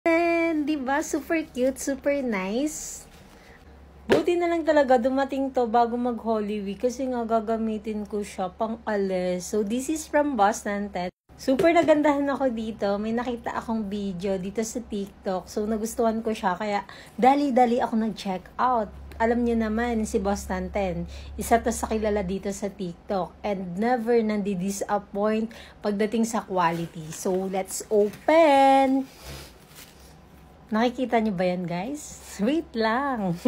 And, diba? Super cute, super nice. Buti na lang talaga dumating to bago mag-Holy Week kasi nga gagamitin ko siya pang alis. So, this is from Boston Tet. Super nagandahan ako dito. May nakita akong video dito sa TikTok. So, nagustuhan ko siya. Kaya, dali-dali ako nag-check out. Alam niyo naman, si Boston 10. Isa to sa kilala dito sa TikTok. And never nandi-disappoint pagdating sa quality. So, let's open! Nakikita niyo ba yan, guys? Wait lang.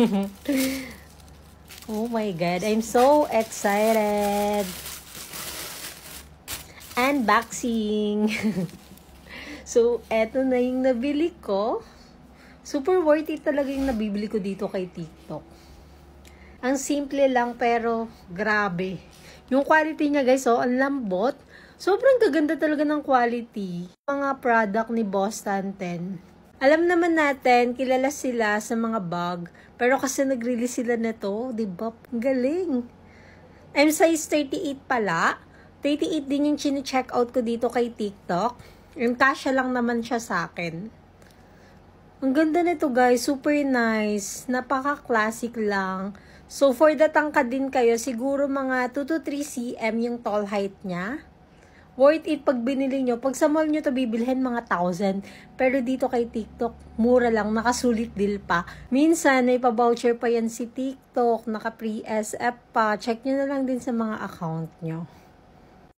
Oh my God. I'm so excited. Unboxing. So, eto na yung nabili ko. Super worth it talaga yung nabibili ko dito kay TikTok. Ang simple lang pero grabe. Yung quality niya, guys, oh, ang lambot. Sobrang gaganda talaga ng quality. Mga product ni Boston 10. Alam naman natin, kilala sila sa mga bag, pero kasi nag-release sila nito, diba? Galing. I'm size 38 pala. 38 din yung chine-check out ko dito kay TikTok. And kasya lang naman siya sa akin. Ang ganda nito, guys. Super nice. Napaka-classic lang. So, for the tangkad din kayo, siguro mga 2 to 3 cm yung tall height niya. Worth it pag binili nyo. Pag sa mall nyo to bibilhin mga 1,000. Pero dito kay TikTok, mura lang. Nakasulit deal pa. Minsan, may pa-voucher pa yan si TikTok. Naka-pre-SF pa. Check nyo na lang din sa mga account nyo.